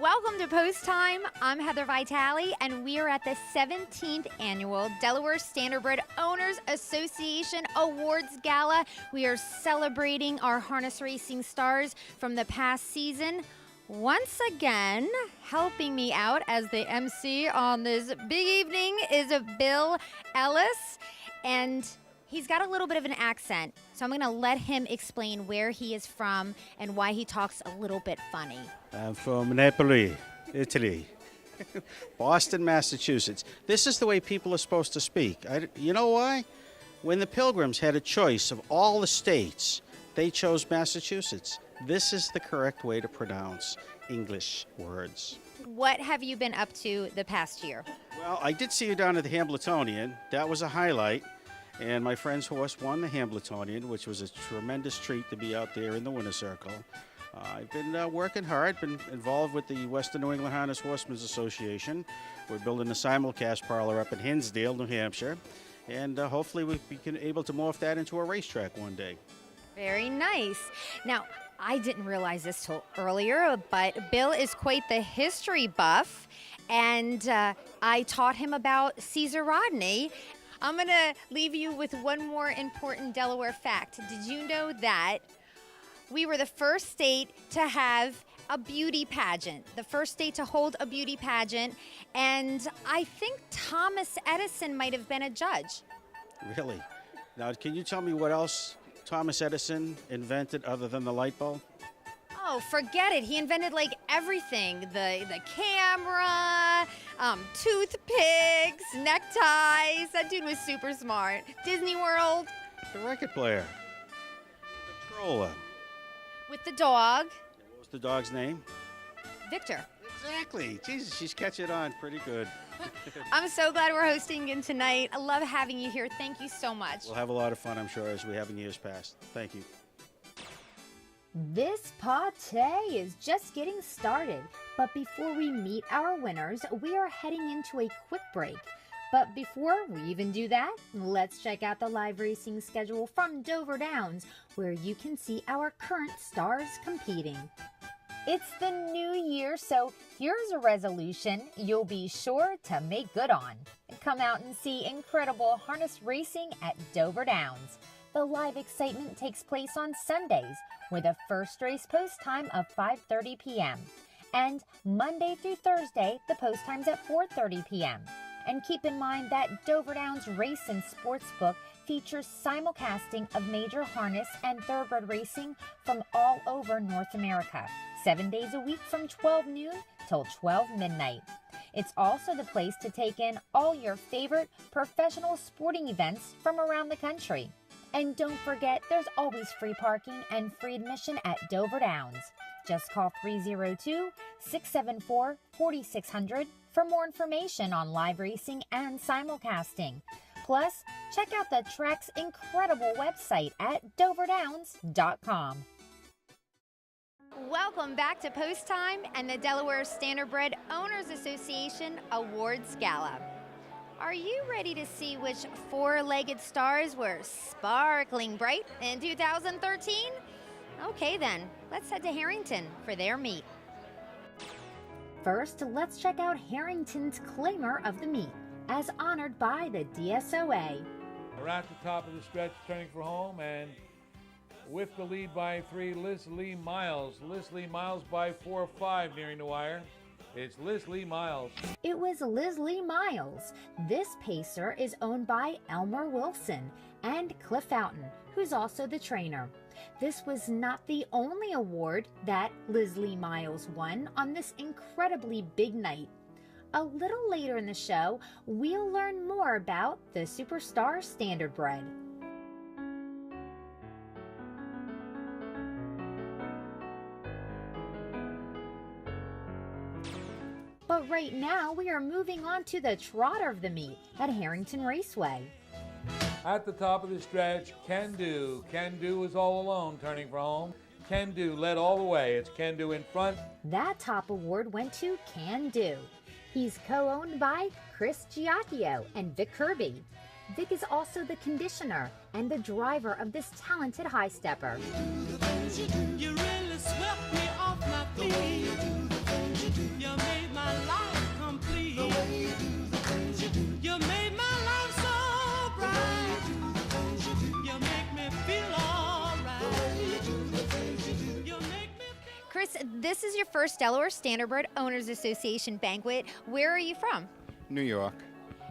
Welcome to Post Time. I'm Heather Vitale, and we are at the 17th Annual Delaware Standardbred Owners Association Awards Gala. We are celebrating our harness racing stars from the past season. Once again, helping me out as the MC on this big evening is Bill Ellis, and he's got a little bit of an accent, so I'm going to let him explain where he is from and why he talks a little bit funny. I'm from Napoli, Italy. Boston, Massachusetts. This is the way people are supposed to speak. You know why? When the Pilgrims had a choice of all the states, they chose Massachusetts. This is the correct way to pronounce English words. What have you been up to the past year? Well, I did see you down at the Hambletonian. That was a highlight. And my friend's horse won the Hambletonian, which was a tremendous treat to be out there in the winner's circle. I've been working hard, been involved with the Western New England Harness Horsemen's Association. We're building a simulcast parlor up in Hinsdale, New Hampshire, and hopefully we can able to morph that into a racetrack one day. Very nice. Now, I didn't realize this till earlier, but Bill is quite the history buff, and I taught him about Caesar Rodney. I'm going to leave you with one more important Delaware fact. Did you know that we were the first state to have a beauty pageant, the first state to hold a beauty pageant, and I think Thomas Edison might have been a judge. Really? Now, can you tell me what else Thomas Edison invented other than the light bulb? Oh, forget it. He invented like everything. The camera, toothpicks, neckties. That dude was super smart. Disney World. The record player. The controller. With the dog. What was the dog's name? Victor. Exactly. Jesus, she's catching on pretty good. I'm so glad we're hosting again tonight. I love having you here. Thank you so much. We'll have a lot of fun, I'm sure, as we have in years past. Thank you. This party is just getting started, but before we meet our winners, we are heading into a quick break. But before we even do that, let's check out the live racing schedule from Dover Downs, where you can see our current stars competing. It's the new year, so here's a resolution you'll be sure to make good on. Come out and see incredible harness racing at Dover Downs. The live excitement takes place on Sundays, with a first race post time of 5:30 p.m. And Monday through Thursday, the post time's at 4:30 p.m. And keep in mind that Dover Downs Race and Sportsbook features simulcasting of major harness and thoroughbred racing from all over North America, 7 days a week from 12 noon till 12 midnight. It's also the place to take in all your favorite professional sporting events from around the country. And don't forget, there's always free parking and free admission at Dover Downs. Just call 302-674-4600 for more information on live racing and simulcasting. Plus, check out the track's incredible website at doverdowns.com. Welcome back to Post Time and the Delaware Standardbred Owners Association Awards Gala. Are you ready to see which four-legged stars were sparkling bright in 2013? Okay then, let's head to Harrington for their meet. First, let's check out Harrington's claimer of the meet, as honored by the DSOA. We're at the top of the stretch, turning for home, and with the lead by 3, Liz Lee Miles. Liz Lee Miles by 4-5 nearing the wire. It's Liz Lee Miles. It was Liz Lee Miles. This pacer is owned by Elmer Wilson and Cliff Fountain, who's also the trainer. This was not the only award that Liz Lee Miles won on this incredibly big night. A little later in the show, we'll learn more about the Superstar Standardbred. But right now, we are moving on to the trotter of the meet at Harrington Raceway. At the top of the stretch, Can Do. Can Do is all alone, turning for home. Can Do led all the way. It's Can Do in front. That top award went to Can Do. He's co-owned by Chris Giacchio and Vic Kirby. Vic is also the conditioner and the driver of this talented high stepper. You really swept me off my feet. this is your first Delaware Standardbred Owners Association banquet. Where are you from? New York.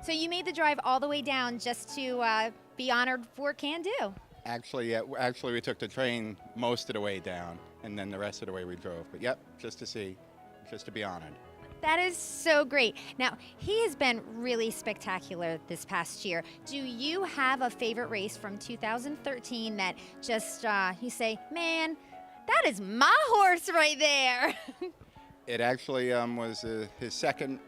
So you made the drive all the way down just to be honored for Can Do. Actually, yeah, we took the train most of the way down, and then the rest of the way we drove. But yep, just to be honored. That is so great. Now, he has been really spectacular this past year. Do you have a favorite race from 2013 that just you say, man, that is my horse right there? It actually was his second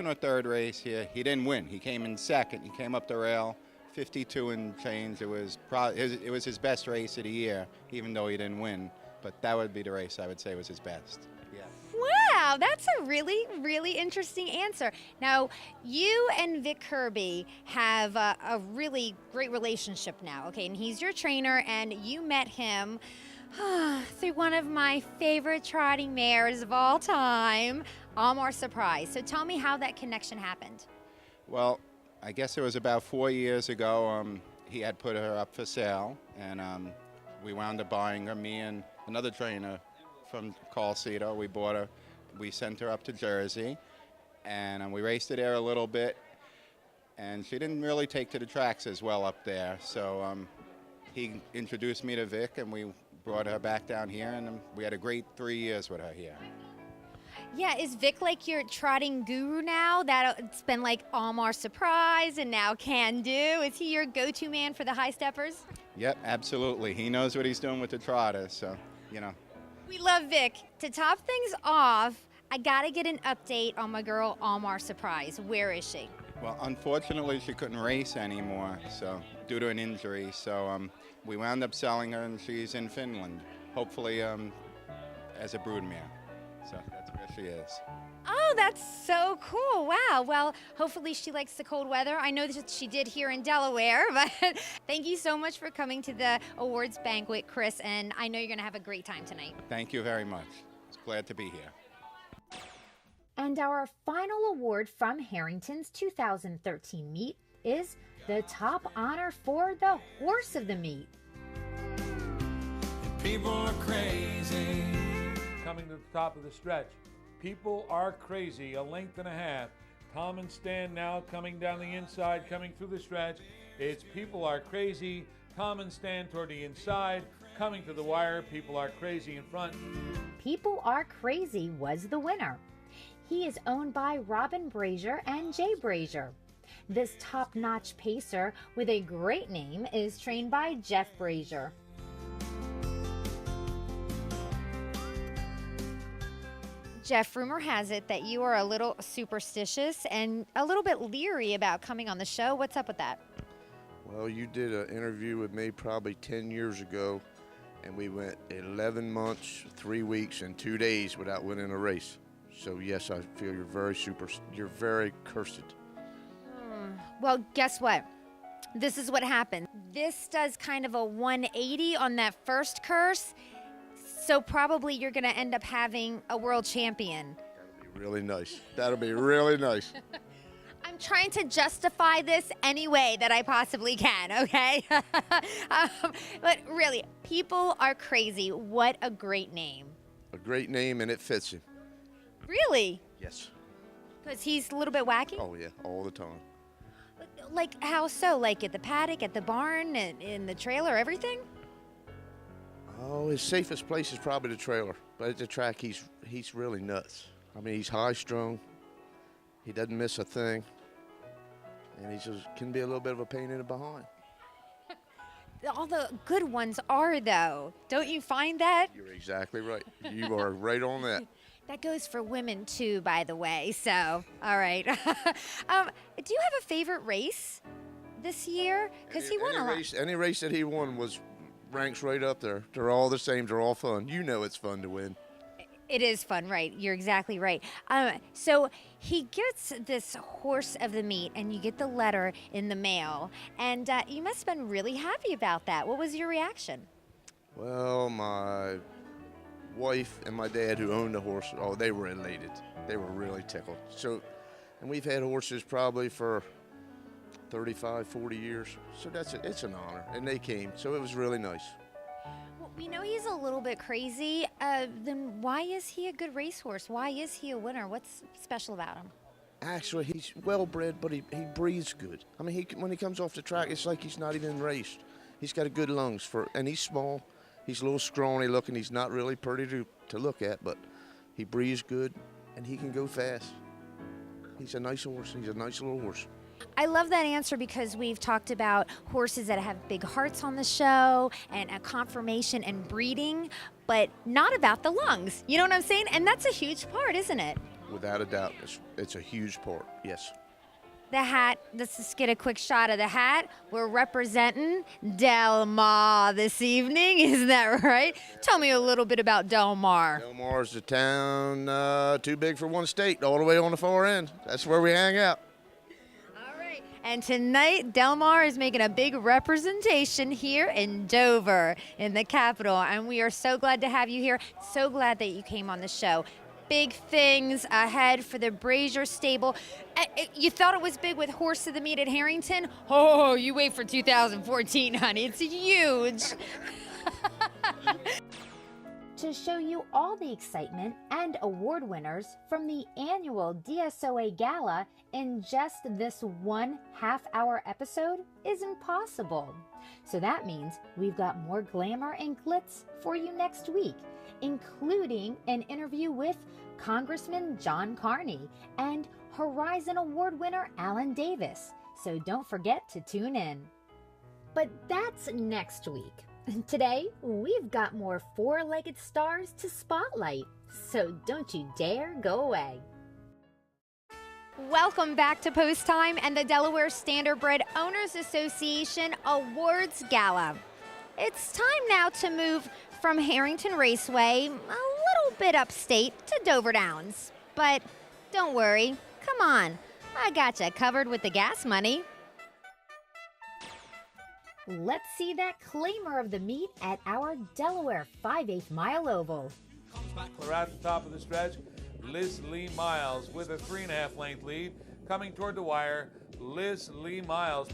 or third race here. He didn't win. He came in second. He came up the rail, 52 and change. It was his best race of the year, even though he didn't win. But that would be the race I would say was his best. Yeah. Wow, that's a really, really interesting answer. Now, you and Vic Kirby have a really great relationship now, okay? And he's your trainer, and you met him through one of my favorite trotting mares of all time, Almar Surprise. So tell me how that connection happened. Well, I guess it was about 4 years ago. He had put her up for sale, and we wound up buying her. Me and another trainer from Call Cedar, we bought her. We sent her up to Jersey, and we raced her there a little bit. And she didn't really take to the tracks as well up there. So he introduced me to Vic, and we brought her back down here, and we had a great 3 years with her here. Yeah, is Vic like your trotting guru now? That it's been like Almar Surprise and now Can Do. Is he your go-to man for the high steppers? Yep, absolutely. He knows what he's doing with the trotters, so, you know. We love Vic. To top things off, I gotta get an update on my girl Almar Surprise. Where is she? Well, unfortunately, she couldn't race anymore, so due to an injury. So we wound up selling her, and she's in Finland, hopefully as a broodmare. So that's where she is. Oh, that's so cool. Wow. Well, hopefully she likes the cold weather. I know that she did here in Delaware, but thank you so much for coming to the awards banquet, Chris, and I know you're going to have a great time tonight. Thank you very much. It's glad to be here. And our final award from Harrington's 2013 meet is the top honor for the horse of the meet. People are crazy. Coming to the top of the stretch. People are crazy, a length and a half. Tom and Stan now coming down the inside, coming through the stretch. It's People Are Crazy. Tom and Stan toward the inside, coming to the wire. People Are Crazy in front. People Are Crazy was the winner. He is owned by Robin Brazier and Jay Brazier. This top-notch pacer with a great name is trained by Jeff Brazier. Jeff, rumor has it that you are a little superstitious and a little bit leery about coming on the show. What's up with that? Well, you did an interview with me probably 10 years ago, and we went 11 months, 3 weeks, and 2 days without winning a race. So yes, I feel you're very cursed. Well, guess what? This is what happened. This does kind of a 180 on that first curse. So probably you're going to end up having a world champion. That'll be really nice. That'll be really nice. I'm trying to justify this any way that I possibly can, okay? But really, People Are Crazy. What a great name. A great name, and it fits him. Really? Yes. Because he's a little bit wacky? Oh, yeah, all the time. Like how so? Like at the paddock, at the barn, in the trailer, everything? Oh, his safest place is probably the trailer. But at the track, he's really nuts. I mean, he's high-strung. He doesn't miss a thing. And he just can be a little bit of a pain in the behind. All the good ones are, though. Don't you find that? You're exactly right. You are right on that. That goes for women, too, by the way. So, all right. Do you have a favorite race this year? Because he won a lot. Any race that he won ranks right up there. They're all the same. They're all fun. You know it's fun to win. It is fun, right? You're exactly right. So he gets this horse of the meet, and you get the letter in the mail, and you must have been really happy about that. What was your reaction? Well, my wife and my dad, who owned the horse, they were elated. They were really tickled. So, and we've had horses probably for 35, 40 years. So it's an honor, and they came. So it was really nice. We know he's a little bit crazy. Then why is he a good racehorse? Why is he a winner? What's special about him? Actually, he's well bred, but he breathes good. I mean, when he comes off the track, it's like he's not even raced. He's got a good lungs and he's small. He's a little scrawny looking. He's not really pretty to look at, but he breathes good and he can go fast. He's a nice horse. He's a nice little horse. I love that answer because we've talked about horses that have big hearts on the show and a conformation and breeding, but not about the lungs. You know what I'm saying? And that's a huge part, isn't it? Without a doubt, it's a huge part, yes. The hat, let's just get a quick shot of the hat. We're representing Del Mar this evening, isn't that right? Tell me a little bit about Del Mar. Del Mar's the town too big for one state, all the way on the far end. That's where we hang out. All right, and tonight Del Mar is making a big representation here in Dover, in the capital, and we are so glad to have you here. So glad that you came on the show. Big things ahead for the Brazier stable. You thought it was big with Horse of the Meet at Harrington? Oh, you wait for 2014, honey. It's huge. To show you all the excitement and award winners from the annual DSOA Gala in just this 1/2 hour episode is impossible. So that means we've got more glamour and glitz for you next week, including an interview with Congressman John Carney and Horizon Award winner Alan Davis. So don't forget to tune in. But that's next week. Today, we've got more four-legged stars to spotlight, so don't you dare go away. Welcome back to Post Time and the Delaware Standardbred Owners Association Awards Gala. It's time now to move from Harrington Raceway a little bit upstate to Dover Downs. But don't worry, come on, I got you covered with the gas money. Let's see that claimer of the meet at our Delaware 5/8 mile oval. We're at the top of the stretch. Liz Lee Miles with a 3.5 length lead. Coming toward the wire, Liz Lee Miles.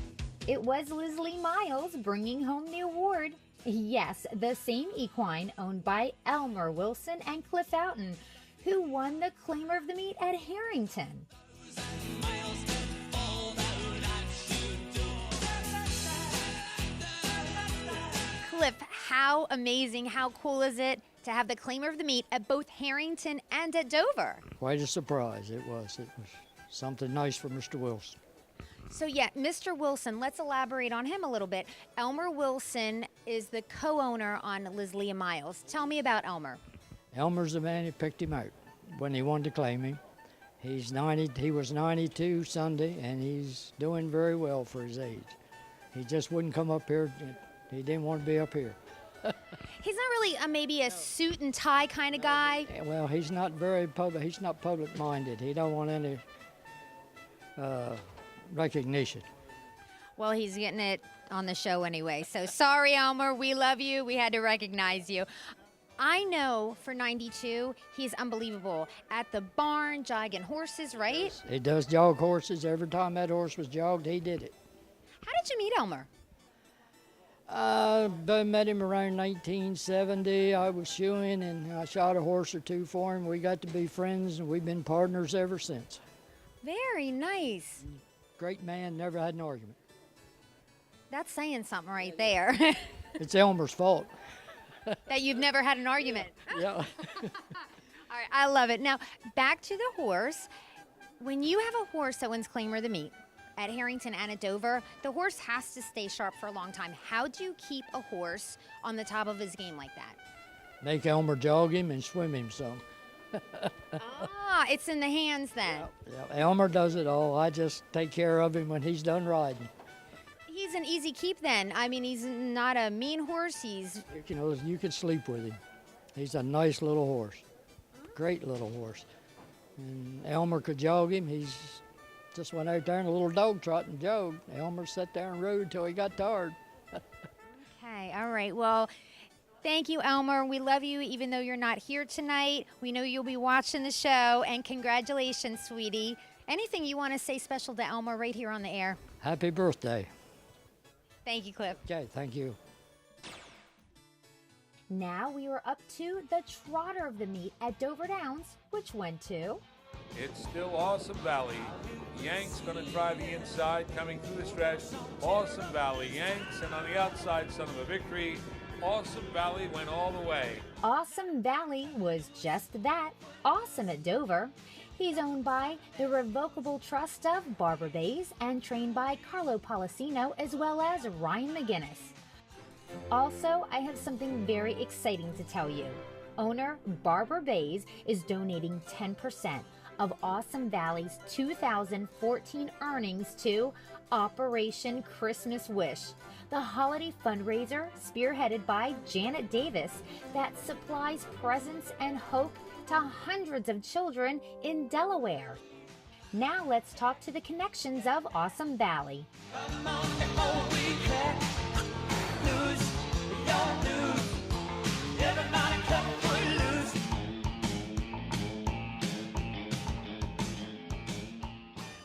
It was Liz Lee Miles bringing home the award. Yes, the same equine owned by Elmer Wilson and Cliff Oughton, who won the claimer of the meet at Harrington. Cliff, how amazing, how cool is it to have the claimer of the meet at both Harrington and at Dover? Quite a surprise it was. It was something nice for Mr. Wilson. So yeah, Mr. Wilson, let's elaborate on him a little bit. Elmer Wilson is the co-owner on Liz Lee Miles. Tell me about Elmer. Elmer's the man who picked him out when he wanted to claim him. He was 92 Sunday, and he's doing very well for his age. He just wouldn't come up here. He didn't want to be up here. He's not really maybe a suit and tie kind of guy. Well, he's not very public. He's not public-minded. He don't want any recognition. Well, he's getting it on the show anyway. So sorry, Elmer. We love you. We had to recognize you. I know for 92, he's unbelievable. At the barn, jogging horses, right? He does jog horses. Every time that horse was jogged, he did it. How did you meet Elmer? I met him around 1970. I was shoeing, and I shot a horse or two for him. We got to be friends, and we've been partners ever since. Very nice. Great man, never had an argument. That's saying something right there. It's Elmer's fault. That you've never had an argument. Yeah. All right, I love it. Now, back to the horse. When you have a horse that wins claimer of the meet at Harrington and at Dover, the horse has to stay sharp for a long time. How do you keep a horse on the top of his game like that? Make Elmer jog him and swim him some. It's in the hands then. Yeah, Elmer does it all. I just take care of him when he's done riding. He's an easy keep then. I mean, he's not a mean horse. He's You know, you could sleep with him. He's a nice little horse. Great little horse. And Elmer could jog him. He's just went out there in a little dog trot and jogged. Elmer sat there and rode until he got tired. okay. All right. Well, thank you, Elmer. We love you, even though you're not here tonight. We know you'll be watching the show, and congratulations, sweetie. Anything you want to say special to Elmer right here on the air? Happy birthday. Thank you, Cliff. Okay, thank you. Now we are up to the trotter of the meet at Dover Downs, which went to... It's still Awesome Valley. Yanks going to try the inside, coming through the stretch. Awesome Valley, Yanks, and on the outside, Son of a Victory. Awesome Valley went all the way. Awesome Valley was just that, awesome at Dover. He's owned by the Revocable Trust of Barbara Bays and trained by Carlo Policino as well as Ryan McGinnis. Also, I have something very exciting to tell you. Owner Barbara Bays is donating 10% of Awesome Valley's 2014 earnings to Operation Christmas Wish, the holiday fundraiser spearheaded by Janet Davis that supplies presents and hope to hundreds of children in Delaware. Now let's talk to the connections of Awesome Valley.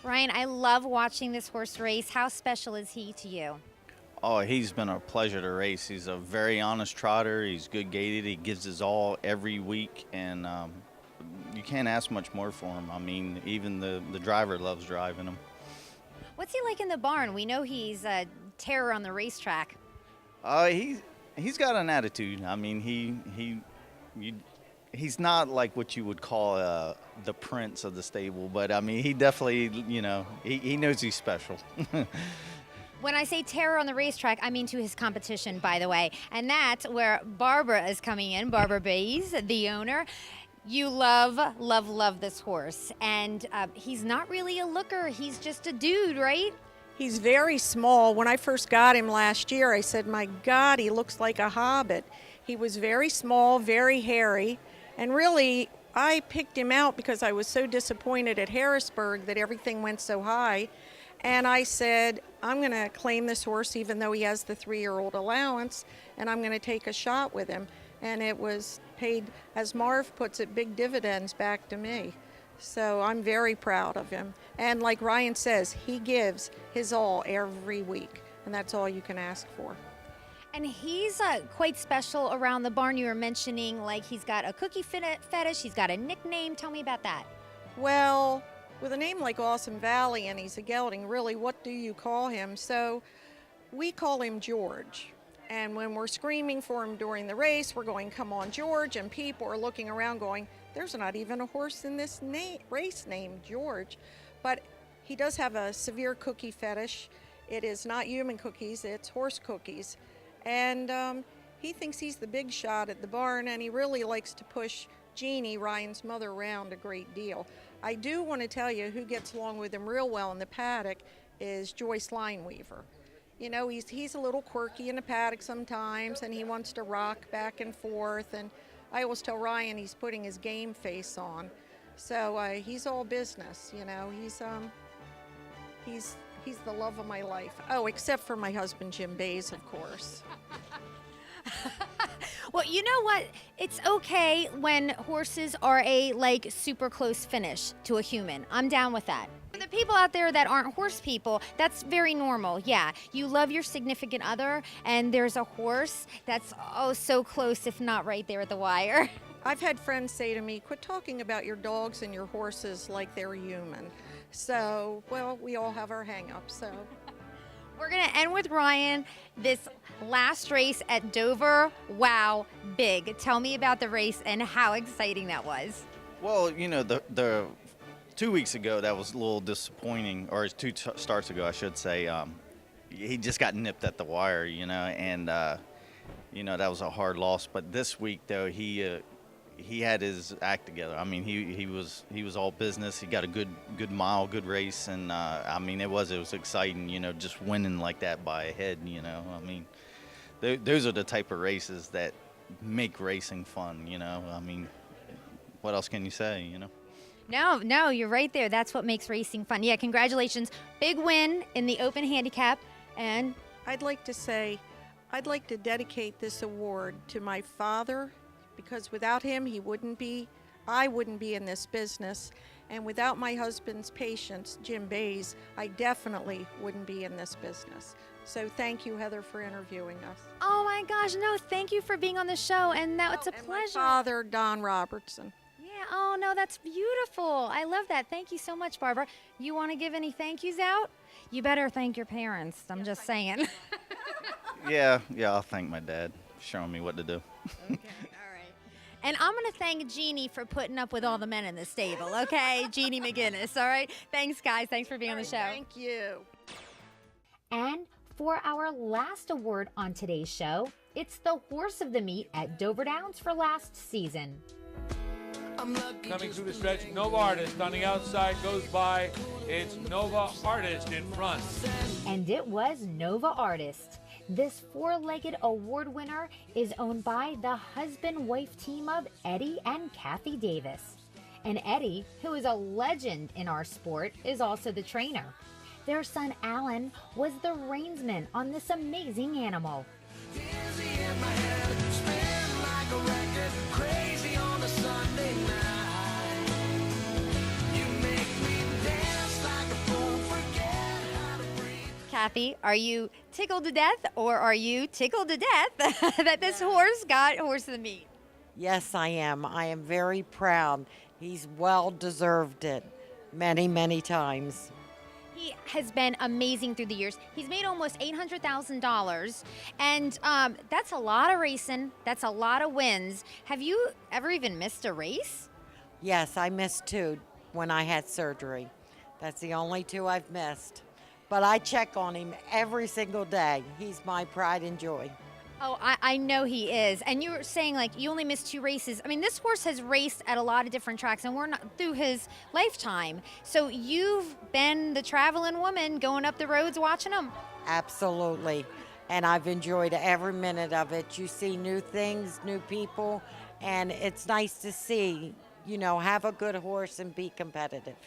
Ryan, I love watching this horse race. How special is he to you? Oh, he's been a pleasure to race. He's a very honest trotter. He's good gaited. He gives his all every week, and you can't ask much more for him. I mean, even the driver loves driving him. What's he like in the barn? We know he's a terror on the racetrack. He's got an attitude. I mean, he's not like what you would call the prince of the stable, but I mean, he definitely, he knows he's special. When I say terror on the racetrack, I mean to his competition, by the way. And that's where Barbara is coming in, Barbara Bays, the owner. You love, love, love this horse. And he's not really a looker. He's just a dude, right? He's very small. When I first got him last year, I said, my God, he looks like a hobbit. He was very small, very hairy. And really, I picked him out because I was so disappointed at Harrisburg that everything went so high. And I said, I'm going to claim this horse even though he has the 3-year-old allowance, and I'm going to take a shot with him. And it was paid, as Marv puts it, big dividends back to me. So I'm very proud of him. And like Ryan says, he gives his all every week, and that's all you can ask for. And he's quite special around the barn. You were mentioning, like, he's got a cookie fetish, he's got a nickname. Tell me about that. Well, with a name like Awesome Valley and he's a gelding, really, what do you call him? So we call him George. And when we're screaming for him during the race, we're going, come on, George, and people are looking around going, there's not even a horse in this race named George. But he does have a severe cookie fetish. It is not human cookies, it's horse cookies. And he thinks he's the big shot at the barn, and he really likes to push Jeannie, Ryan's mother, around a great deal. I do want to tell you who gets along with him real well in the paddock is Joyce Lineweaver. You know, he's a little quirky in the paddock sometimes, and he wants to rock back and forth. And I always tell Ryan he's putting his game face on. So he's all business, you know. He's the love of my life. Oh, except for my husband, Jim Bays, of course. Well, you know what? It's okay when horses are a, like, super close finish to a human. I'm down with that. For the people out there that aren't horse people, that's very normal. Yeah, you love your significant other, and there's a horse that's, oh, so close, if not right there at the wire. I've had friends say to me, quit talking about your dogs and your horses like they're human. So, well, we all have our hang-ups, so. We're going to end with Ryan. This last race at Dover, wow, big. Tell me about the race and how exciting that was. Well, you know, the 2 weeks ago, that was a little disappointing, or two starts ago, I should say. He just got nipped at the wire, you know, and, you know, that was a hard loss. But this week, though, he had his act together. I mean, he was all business. He got a good mile, good race, and I mean, it was exciting. You know, just winning like that by a head. You know, I mean, those are the type of races that make racing fun. You know, I mean, what else can you say? You know. No, you're right there. That's what makes racing fun. Yeah, congratulations. Big win in the open handicap. And I'd like to dedicate this award to my father, because without him, I wouldn't be in this business. And without my husband's patience, Jim Bays, I definitely wouldn't be in this business. So thank you, Heather, for interviewing us. Oh my gosh, no, thank you for being on the show, and now it's a And pleasure. my father, Don Robertson. Yeah, oh no, that's beautiful. I love that. Thank you so much, Barbara. You want to give any thank yous out? You better thank your parents. I'm just saying. Yeah, I'll thank my dad for showing me what to do. Okay, all right. And I'm going to thank Jeannie for putting up with all the men in the stable, okay? Jeannie McGinnis, all right? Thanks, guys. Thanks for being on the show. Thank you. And for our last award on today's show, it's the horse of the meet at Dover Downs for last season. Coming through the stretch, Nova Artist on the outside goes by. It's Nova Artist in front. And it was Nova Artist. This four-legged award winner is owned by the husband-wife team of Eddie and Kathy Davis. And Eddie, who is a legend in our sport, is also the trainer. Their son Alan was the reinsman on this amazing animal. Kathy, are you tickled to death or are you tickled to death that this horse got horse of the meet? Yes, I am. I am very proud. He's well deserved it many, many times. He has been amazing through the years. He's made almost $800,000, and that's a lot of racing. That's a lot of wins. Have you ever even missed a race? Yes, I missed 2 when I had surgery. That's the only 2 I've missed. But I check on him every single day. He's my pride and joy. Oh, I know he is. And you were saying, like, you only missed 2 races. I mean, this horse has raced at a lot of different tracks, and we're not through his lifetime. So you've been the traveling woman going up the roads watching him. Absolutely. And I've enjoyed every minute of it. You see new things, new people, and it's nice to see, have a good horse and be competitive.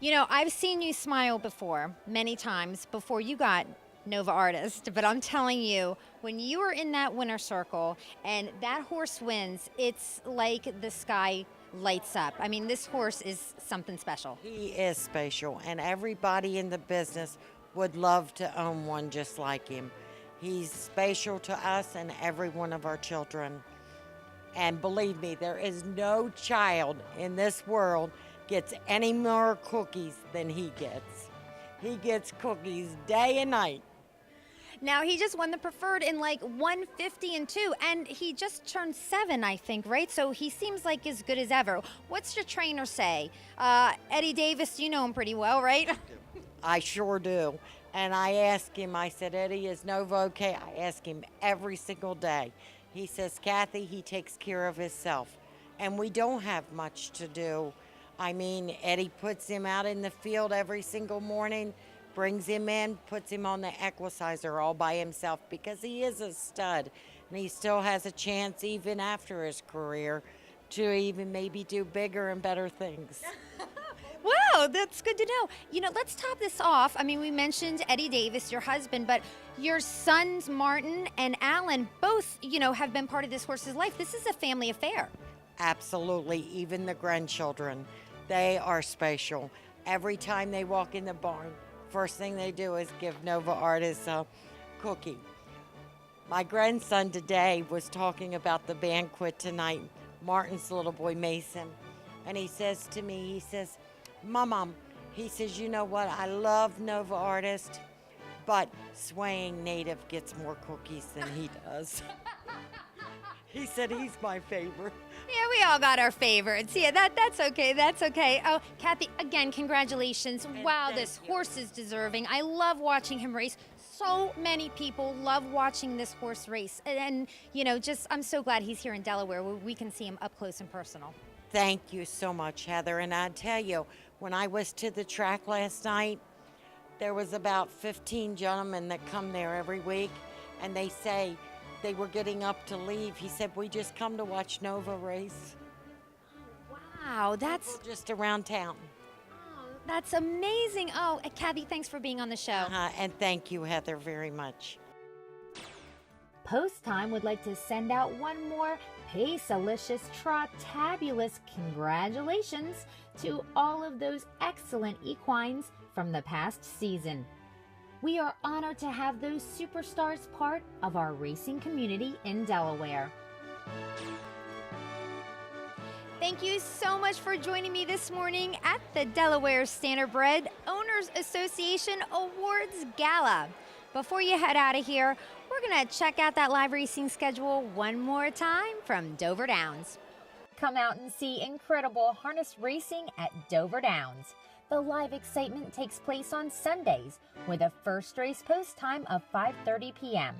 You know, I've seen you smile before, many times, before you got Nova Artist, but I'm telling you, when you are in that winner circle and that horse wins, it's like the sky lights up. I mean, this horse is something special. He is special, and everybody in the business would love to own one just like him. He's special to us and every one of our children. And believe me, there is no child in this world gets any more cookies than he gets. He gets cookies day and night. Now, he just won the preferred in like 150 and 2, and he just turned 7, I think, right? So he seems like as good as ever. What's your trainer say? Eddie Davis, you know him pretty well, right? I sure do. And I ask him, I said, Eddie, is Nova okay? I ask him every single day. He says, Kathy, he takes care of himself. And we don't have much to do. I mean, Eddie puts him out in the field every single morning, brings him in, puts him on the equicizer all by himself because he is a stud. And he still has a chance even after his career to even maybe do bigger and better things. Wow, that's good to know. You know, let's top this off. I mean, we mentioned Eddie Davis, your husband, but your sons, Martin and Alan, both, have been part of this horse's life. This is a family affair. Absolutely, even the grandchildren. They are special. Every time they walk in the barn, first thing they do is give Nova Artist a cookie. My grandson today was talking about the banquet tonight, Martin's little boy Mason, and he says to me, he says, Mom, he says, you know what, I love Nova Artist, but Swaying Native gets more cookies than he does. He said he's my favorite. Yeah, we all got our favorites. Yeah, that's okay. That's okay. Oh, Kathy, again, congratulations. Wow, this horse is deserving. I love watching him race. So many people love watching this horse race. And I'm so glad he's here in Delaware where we can see him up close and personal. Thank you so much, Heather. And I tell you, when I was to the track last night, there was about 15 gentlemen that come there every week, and they say, they were getting up to leave. He said, we just come to watch Nova race. Wow, that's just around town. Oh, that's amazing. Oh, Kathy, thanks for being on the show. And thank you, Heather, very much. Post Time would like to send out one more Pace-alicious, Trot-tabulous congratulations to all of those excellent equines from the past season. We are honored to have those superstars part of our racing community in Delaware. Thank you so much for joining me this morning at the Delaware Standardbred Owners Association Awards Gala. Before you head out of here, we're going to check out that live racing schedule one more time from Dover Downs. Come out and see incredible harness racing at Dover Downs. The live excitement takes place on Sundays with a first race post time of 5:30 p.m.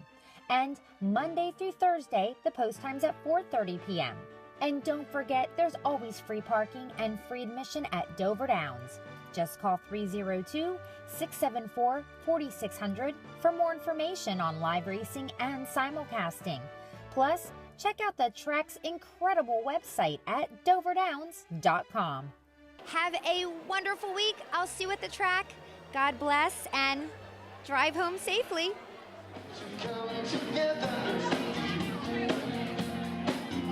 And Monday through Thursday, the post time's at 4:30 p.m. And don't forget, there's always free parking and free admission at Dover Downs. Just call 302-674-4600 for more information on live racing and simulcasting. Plus, check out the track's incredible website at doverdowns.com. Have a wonderful week. I'll see you at the track. God bless and drive home safely.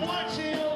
Watching